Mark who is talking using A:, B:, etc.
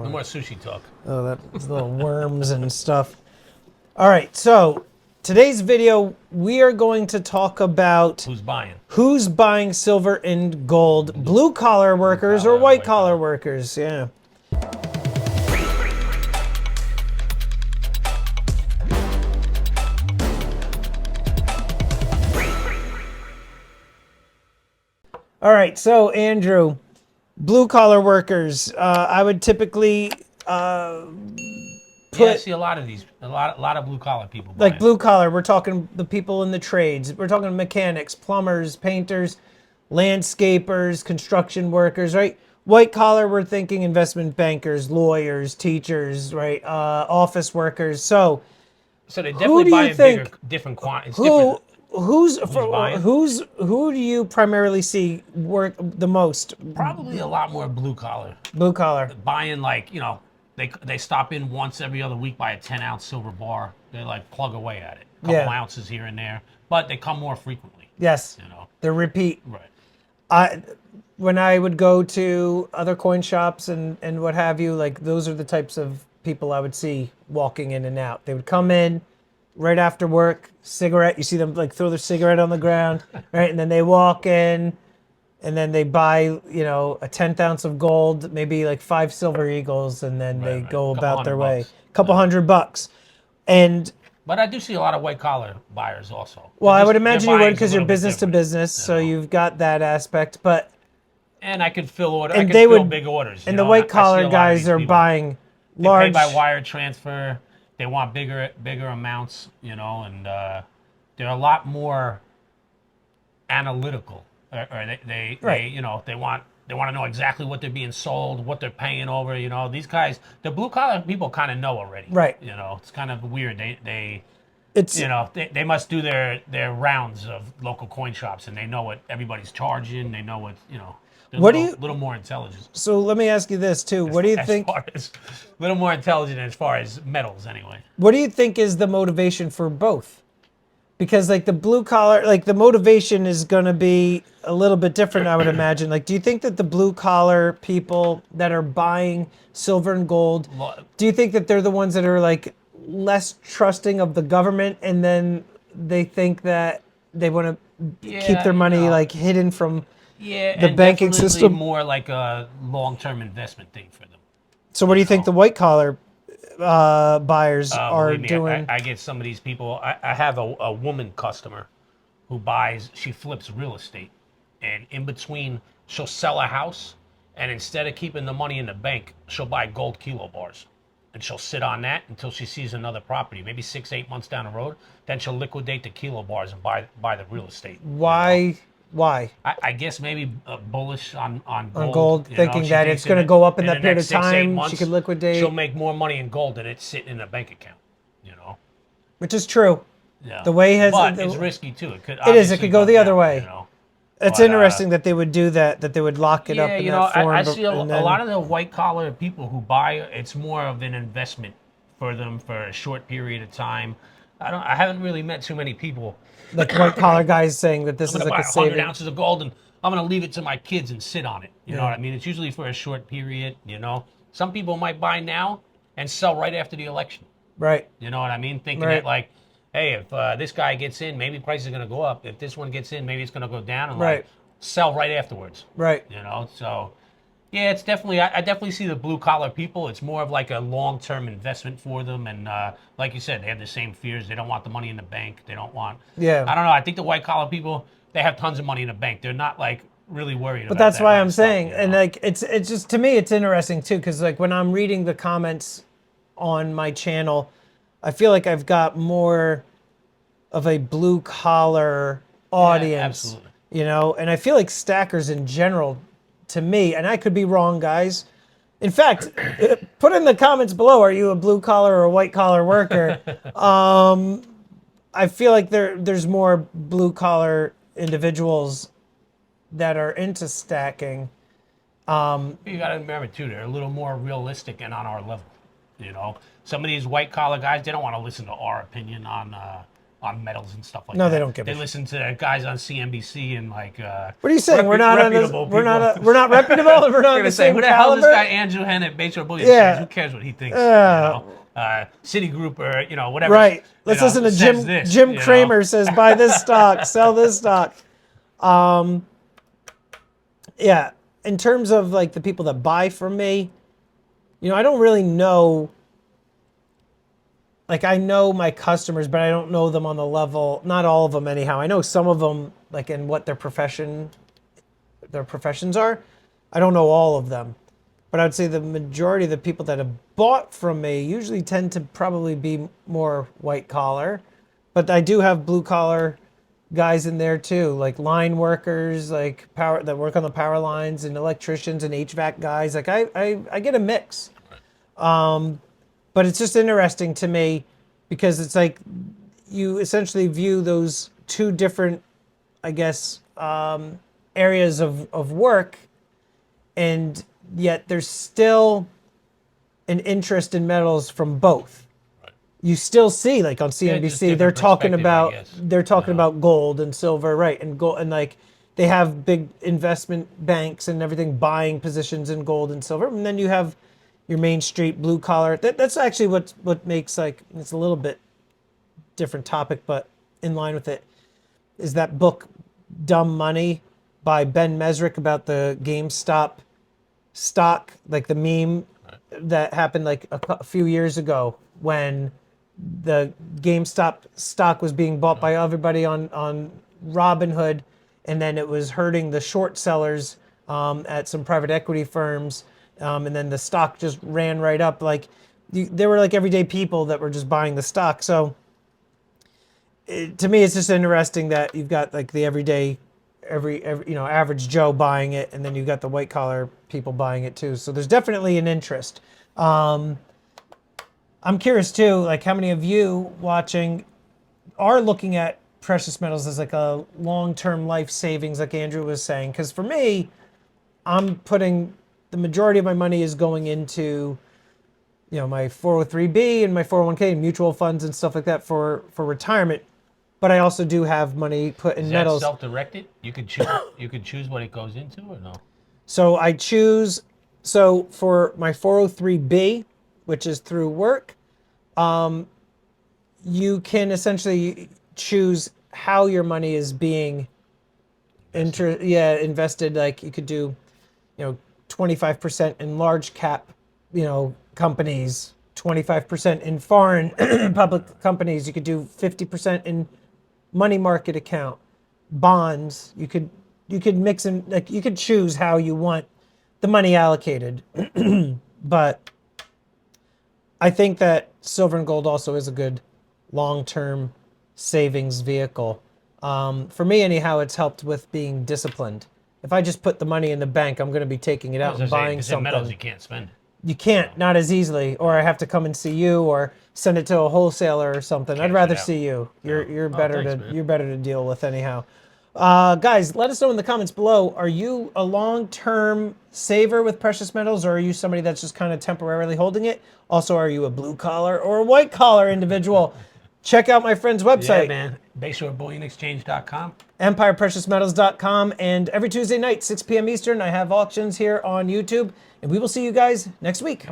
A: No more sushi talk.
B: Oh, that's little worms and stuff. All right, so today's video, we are going to talk about
A: who's
B: buying silver and gold, blue collar workers or white collar workers. Yeah. All right, so Andrew, blue collar workers. I would typically
A: I see a lot of these, a lot of blue collar people.
B: Like blue collar, we're talking the people in the trades. We're talking mechanics, plumbers, painters, landscapers, construction workers, right? White collar, we're thinking investment bankers, lawyers, teachers, right? Office workers. So
A: they definitely buy in bigger, different quantities.
B: Who do you primarily see work the most?
A: Probably a lot more blue collar.
B: Blue collar.
A: Buying they stop in once every other week, buy a 10-ounce silver bar. They like plug away at it. A couple ounces here and there, but they come more frequently.
B: Yes. They're repeat.
A: Right.
B: When I would go to other coin shops and what have you, like those are the types of people I would see walking in and out. They would come in right after work, cigarette. You see them like throw their cigarette on the ground, right? And then they walk in and then they buy, a 1/10 ounce of gold, maybe like 5 silver eagles, and then they go about their way. A couple $100.
A: But I do see a lot of white collar buyers also.
B: Well, I would imagine you would because you're business to business, so you've got that aspect. But
A: I could fill orders. I could fill big orders.
B: And the white collar guys are buying large.
A: They pay by wire transfer. They want bigger amounts, and they're a lot more analytical. Or they want to know exactly what they're being sold, what they're paying over. These guys, the blue collar people, kind of know already.
B: Right.
A: It's kind of weird. They must do their rounds of local coin shops, and they know what everybody's charging. They know what little more intelligent.
B: So let me ask you this too. What do you think?
A: A little more intelligent as far as metals, anyway.
B: What do you think is the motivation for both? Because like the blue collar, like the motivation is going to be a little bit different, I would imagine. Like, do you think that the blue collar people that are buying silver and gold, do you think that they're the ones that are like less trusting of the government, and then they think that they want to keep their money like hidden from the banking system?
A: More like a long-term investment thing for them.
B: So what do you think the white collar buyers are doing?
A: I get some of these people. I have a woman customer who she flips real estate, and in between she'll sell a house, and instead of keeping the money in the bank, she'll buy gold kilo bars, and she'll sit on that until she sees another property, maybe 6-8 months down the road. Then she'll liquidate the kilo bars and buy the real estate.
B: Why?
A: I guess maybe bullish on gold.
B: On gold, thinking that it's going to go up in that period of time. She could liquidate.
A: She'll make more money in gold than it's sitting in a bank account.
B: Which is true.
A: Yeah.
B: The way
A: it's risky too. It
B: could go the other way. It's interesting that they would do that. That they would lock it up in that form.
A: I see a lot of the white collar people who buy. It's more of an investment for them for a short period of time. I haven't really met too many people.
B: Like white collar guys saying that this is like a saving.
A: 100 ounces of gold, and I'm going to leave it to my kids and sit on it. You know what I mean? It's usually for a short period. Some people might buy now and sell right after the election.
B: Right.
A: You know what I mean? Thinking that like, hey, if this guy gets in, maybe prices are going to go up. If this one gets in, maybe it's going to go down, and like sell right afterwards.
B: Right.
A: So yeah, it's definitely, I definitely see the blue collar people. It's more of like a long-term investment for them. And like you said, they have the same fears. They don't want the money in the bank. They don't want, I don't know. I think the white collar people, they have tons of money in the bank. They're not like really worried about that.
B: But that's why I'm saying, and like, it's just, to me, it's interesting too. Cause like when I'm reading the comments on my channel, I feel like I've got more of a blue collar audience,
A: absolutely.
B: And I feel like stackers in general, to me, and I could be wrong, guys. In fact, put in the comments below, are you a blue collar or a white collar worker? I feel like there's more blue collar individuals that are into stacking.
A: You got to remember too, they're a little more realistic and on our level. Some of these white collar guys, they don't want to listen to our opinion on on metals and stuff like
B: No,
A: that.
B: they don't give a
A: They
B: shit.
A: listen to guys on CNBC and like.
B: What are you saying? We're not on this,
A: reputable
B: we're not
A: people.
B: we're not reputable. We're not
A: I'm
B: on the
A: gonna say,
B: same
A: who the hell is this
B: caliber.
A: guy Andrew Henn at Bayshore Bullion
B: Yeah.
A: Exchange? Who cares what he thinks?
B: Yeah.
A: Citigroup or whatever.
B: Right. Let's listen to
A: says this,
B: Jim Cramer says buy this stock, sell this stock. Yeah. In terms of like the people that buy from me, I don't really know. Like I know my customers, but I don't know them on the level. Not all of them, anyhow. I know some of them, like in what their professions are. I don't know all of them, but I'd say the majority of the people that have bought from me usually tend to probably be more white collar, but I do have blue collar guys in there too, like line workers, like power that work on the power lines, and electricians and HVAC guys. Like I get a mix. But it's just interesting to me because it's like you essentially view those two different, I guess, areas of work, and yet there's still an interest in metals from both.
A: Right.
B: You still see, like on
A: just
B: CNBC,
A: different
B: they're talking
A: perspective, I
B: about
A: guess.
B: about gold and silver, right? And gold, and like they have big investment banks and everything buying positions in gold and silver, and then you have your Main Street blue collar. That's actually what makes, like, it's a little bit different topic, but in line with it, is that book Dumb Money by Ben Mesrick about the GameStop stock, like the meme that happened like a few years ago when the GameStop stock was being bought by everybody on Robinhood, and then it was hurting the short sellers at some private equity firms. And then the stock just ran right up. Like there were like everyday people that were just buying the stock. So to me, it's just interesting that you've got like the everyday, every average Joe buying it, and then you've got the white collar people buying it too. So there's definitely an interest. I'm curious too, like how many of you watching are looking at precious metals as like a long-term life savings, like Andrew was saying? Because for me, I'm putting the majority of my money is going into, my 403b and my 401k and mutual funds and stuff like that for retirement. But I also do have money put in
A: Is
B: metals.
A: that self-directed? You could choose. You could choose what it goes into, or no?
B: So I choose. So for my 403b, which is through work, you can essentially choose how your money is being invested. Like you could do, 25% in large cap, companies, 25% in foreign public companies. You could do 50% in money market account, bonds. You could mix in, like you could choose how you want the money allocated. But I think that silver and gold also is a good long-term savings vehicle. For me, anyhow, it's helped with being disciplined. If I just put the money in the bank, I'm going to be taking it out and buying something.
A: Metals, you can't spend it.
B: You can't, not as easily, or I have to come and see you, or send it to a wholesaler or something. I'd rather see you. You're better you're better to deal with anyhow. Guys, let us know in the comments below. Are you a long-term saver with precious metals, or are you somebody that's just kind of temporarily holding it? Also, are you a blue-collar or a white-collar individual? Check out my friend's website.
A: Yeah, man. BayshoreBullionExchange.com.
B: EmpirePreciousMetals.com. And every Tuesday night, 6 p.m. Eastern, I have auctions here on YouTube. And we will see you guys next week.